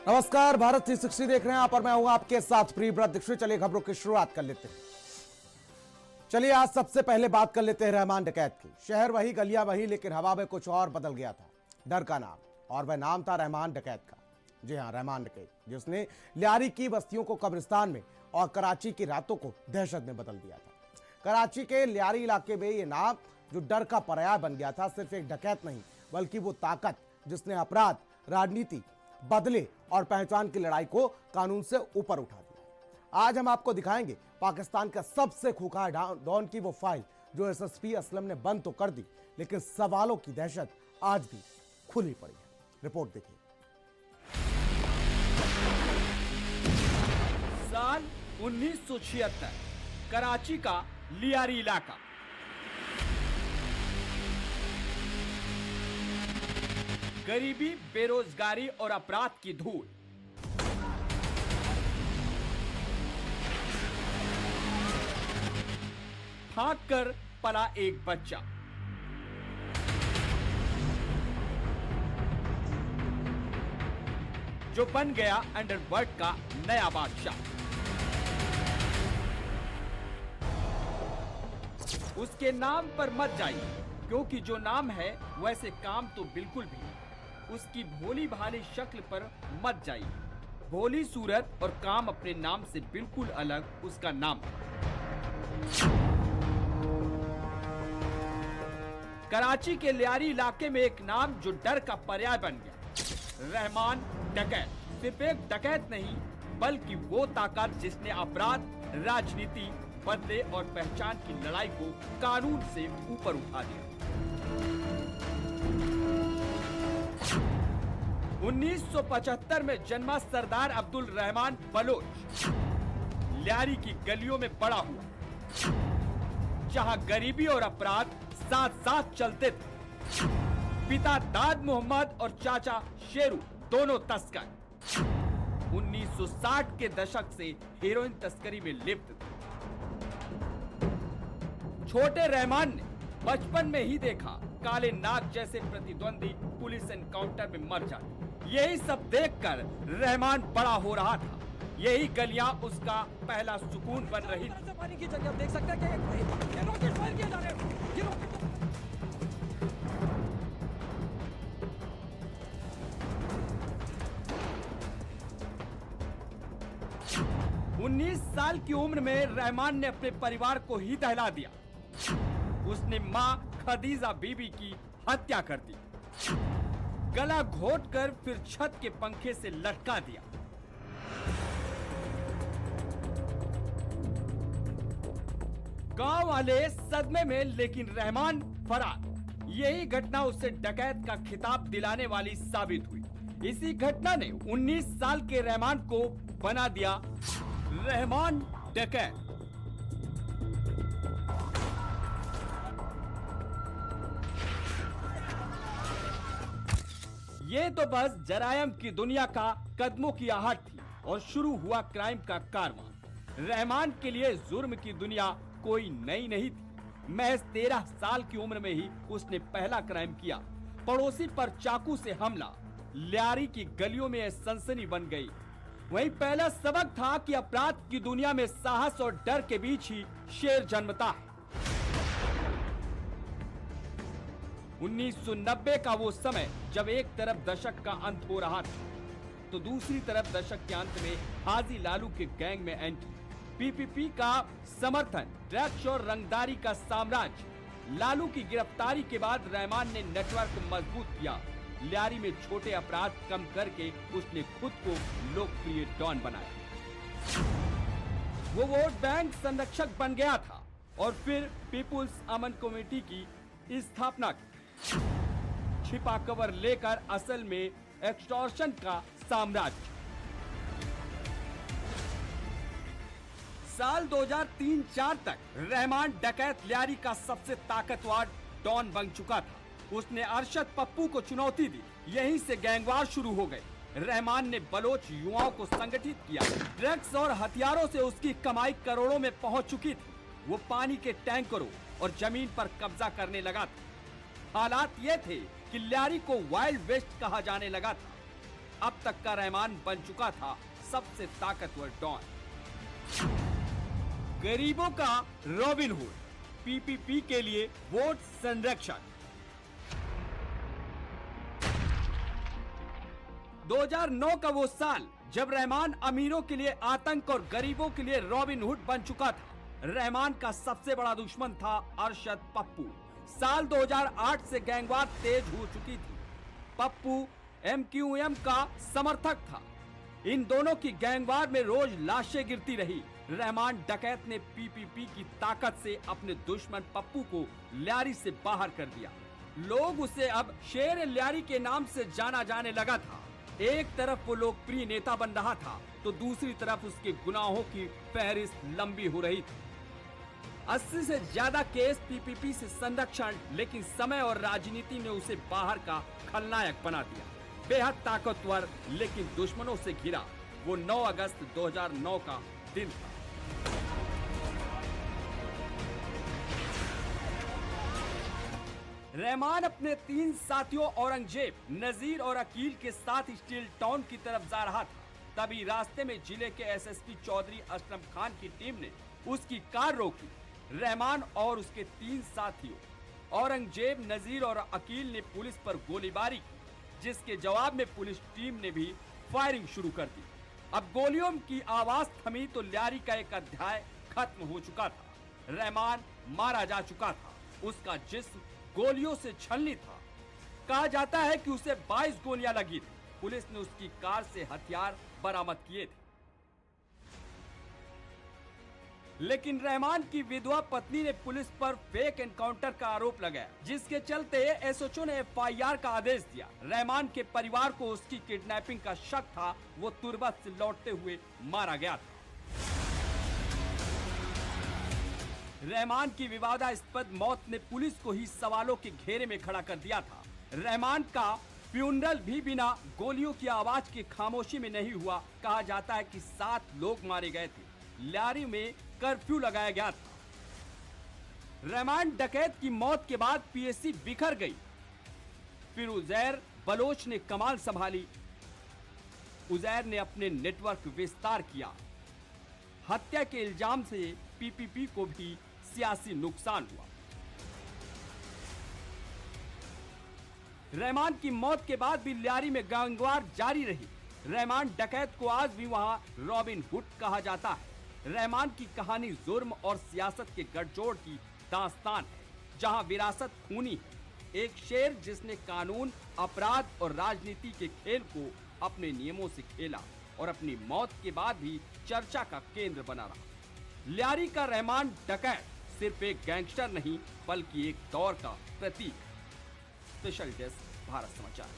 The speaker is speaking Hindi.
नमस्कार, भारत 360 देख रहे हैं आप और मैं हूं आपके साथ प्रियव्रत दीक्षित। चलिए खबरों की शुरुआत कर लेते हैं। चलिए आज सबसे पहले बात कर लेते हैं रहमान डकैत की। शहर वही, गलियां वही, लेकिन हवा में कुछ और बदल गया था। डर का नाम, और वह नाम था रहमान डकैत का। जी हां, रहमान डकैत, जिसने लियारी की बस्तियों को कब्रिस्तान में और कराची की रातों को दहशत में बदल दिया था। कराची के लियारी इलाके में यह नाम जो डर का पर्याय बन गया था, सिर्फ एक डकैत नहीं बल्कि वो ताकत जिसने अपराध, राजनीति, बदले और पहचान की लड़ाई को कानून से ऊपर उठा दिया। आज हम आपको दिखाएंगे पाकिस्तान का सबसे खूंखार डॉन की वो फाइल जो एसएसपी असलम ने बंद तो कर दी, लेकिन सवालों की दहशत आज भी खुली पड़ी है। रिपोर्ट देखिए। साल 1976, कराची का लियारी इलाका। गरीबी, बेरोजगारी और अपराध की धूल। भाग कर पला एक बच्चा। जो बन गया अंडरवर्ल्ड का नया बादशाह। उसके नाम पर मत जाइए, क्योंकि जो नाम है वैसे काम तो बिल्कुल भी नहीं। उसकी भोली भाली शक्ल पर मत जाइए। भोली सूरत और काम अपने नाम से बिल्कुल अलग उसका नाम है। कराची के लियारी इलाके में एक नाम जो डर का पर्याय बन गया, रहमान डकैत। सिर्फ एक डकैत नहीं, बल्कि वो ताकत जिसने अपराध, राजनीति, बदले और पहचान की लड़ाई को कानून से ऊपर उठा दिया। 1975 में जन्मा सरदार अब्दुल रहमान बलोच लियारी की गलियों में बड़ा हुआ, जहां गरीबी और अपराध साथ साथ चलते थे। पिता दाद मोहम्मद और चाचा शेरू दोनों तस्कर 1960 के दशक से हेरोइन तस्करी में लिप्त थे। छोटे रहमान ने बचपन में ही देखा काले नाग जैसे प्रतिद्वंदी पुलिस एनकाउंटर में मर जाते। यही सब देखकर रहमान बड़ा हो रहा था। यही गलियां उसका पहला सुकून बन रही थी। पानी की जगह आप देख सकते हैं कि ये रॉकेट फायर किए जा रहे हैं। ये रॉकेट 19 साल की उम्र में रहमान ने अपने परिवार को ही दहला दिया। उसने मां खदीजा बीबी की हत्या कर दी, गला घोटकर फिर छत के पंखे से लटका दिया। गांव वाले सदमे में, लेकिन रहमान फरार। यही घटना उसे डकैत का खिताब दिलाने वाली साबित हुई। इसी घटना ने 19 साल के रहमान को बना दिया रहमान डकैत। ये तो बस जरायम की दुनिया का कदमों की आहट थी और शुरू हुआ क्राइम का कारवां। रहमान के लिए जुर्म की दुनिया कोई नई नहीं थी। महज 13 साल की उम्र में ही उसने पहला क्राइम किया। पड़ोसी पर चाकू से हमला लियारी की गलियों में सनसनी बन गई। वही पहला सबक था कि अपराध की दुनिया में साहस और डर के बीच ही शेर जन्मता है। 1990 का वो समय जब एक तरफ दशक का अंत हो रहा था, तो दूसरी तरफ दशक के अंत में हाजी लालू के गैंग में एंट्री, पीपीपी का समर्थन, ड्रग्स और रंगदारी का साम्राज्य। लालू की गिरफ्तारी के बाद रहमान ने नेटवर्क मजबूत किया। लियारी में छोटे अपराध कम करके उसने खुद को लोकप्रिय डॉन बनाया। वो वोट बैंक संरक्षक बन गया था और फिर पीपुल्स अमन कमेटी की स्थापना की। छिपा कवर लेकर असल में एक्सटॉर्शन का साम्राज्य। साल 2003-04 तक रहमान डकैत लियारी का सबसे ताकतवर डॉन बन चुका था। उसने अरशद पप्पू को चुनौती दी। यहीं से गैंगवार शुरू हो गए। रहमान ने बलोच युवाओं को संगठित किया। ड्रग्स और हथियारों से उसकी कमाई करोड़ों में पहुंच चुकी थी। वो पानी के टैंकरों और जमीन पर कब्जा करने लगा था। हालात ये थे कि लियारी को वाइल्ड वेस्ट कहा जाने लगा था। अब तक का रहमान बन चुका था सबसे ताकतवर डॉन। गरीबों का रॉबिन हुड, पीपीपी के लिए वोट संरक्षण। 2009 का वो साल जब रहमान अमीरों के लिए आतंक और गरीबों के लिए रॉबिन हुड बन चुका था। रहमान का सबसे बड़ा दुश्मन था अरशद पप्पू। साल 2008 से गैंगवार तेज हो चुकी थी। पप्पू एमक्यूएम का समर्थक था। इन दोनों की गैंगवार में रोज लाशें गिरती रही। रहमान डकैत ने पीपीपी की ताकत से अपने दुश्मन पप्पू को ल्यारी से बाहर कर दिया। लोग उसे अब शेर ल्यारी के नाम से जाना जाने लगा था। एक तरफ वो लोकप्रिय नेता बन रहा था तो दूसरी तरफ उसके गुनाहों की फहरिस्त लंबी हो रही थी। 80 से ज्यादा केस पीपीपी से संरक्षण, लेकिन समय और राजनीति ने उसे बाहर का खलनायक बना दिया। बेहद ताकतवर लेकिन दुश्मनों से घिरा वो 9 अगस्त 2009 का दिन था। रहमान अपने 3 साथियों औरंगजेब, नजीर और अकील के साथ स्टील टाउन की तरफ जा रहा था। तभी रास्ते में जिले के एसएसपी चौधरी असलम खान की टीम ने उसकी कार रोकी। रहमान और उसके 3 साथियों औरंगजेब, नजीर और अकील ने पुलिस पर गोलीबारी की, जिसके जवाब में पुलिस टीम ने भी फायरिंग शुरू कर दी। अब गोलियों की आवाज थमी तो ल्यारी का एक अध्याय खत्म हो चुका था। रहमान मारा जा चुका था। उसका जिस्म गोलियों से छलनी था। कहा जाता है कि उसे 22 गोलियां लगी थी। पुलिस ने उसकी कार से हथियार बरामद किए थे, लेकिन रहमान की विधवा पत्नी ने पुलिस पर फेक एनकाउंटर का आरोप लगाया, जिसके चलते एसओचओ ने एफआईआर का आदेश दिया। रहमान के परिवार को उसकी किडनैपिंग का शक था। वो तुर्बत से लौटते हुए मारा गया था। रहमान की विवादास्पद मौत ने पुलिस को ही सवालों के घेरे में खड़ा कर दिया था। रहमान का फ्यूनरल भी बिना गोलियों की आवाज की खामोशी में नहीं हुआ। कहा जाता है कि 7 लोग मारे गए थे। ल्यारी में कर्फ्यू लगाया गया था। रहमान डकैत की मौत के बाद पीएससी बिखर गई। फिर उजैर बलोच ने कमान संभाली। उजैर ने अपने नेटवर्क विस्तार किया। हत्या के इल्जाम से पीपीपी को भी सियासी नुकसान हुआ। रहमान की मौत के बाद भी ल्यारी में गैंगवार जारी रही। रहमान डकैत को आज भी वहां रॉबिन हुड कहा जाता है। रहमान की कहानी जुर्म और सियासत के गठजोड़ की दास्तान है, जहां विरासत खूनी है। एक शेर जिसने कानून, अपराध और राजनीति के खेल को अपने नियमों से खेला और अपनी मौत के बाद भी चर्चा का केंद्र बना रहा। ल्यारी का रहमान डकैत सिर्फ एक गैंगस्टर नहीं, बल्कि एक दौर का प्रतीक। स्पेशल डेस्क, भारत समाचार।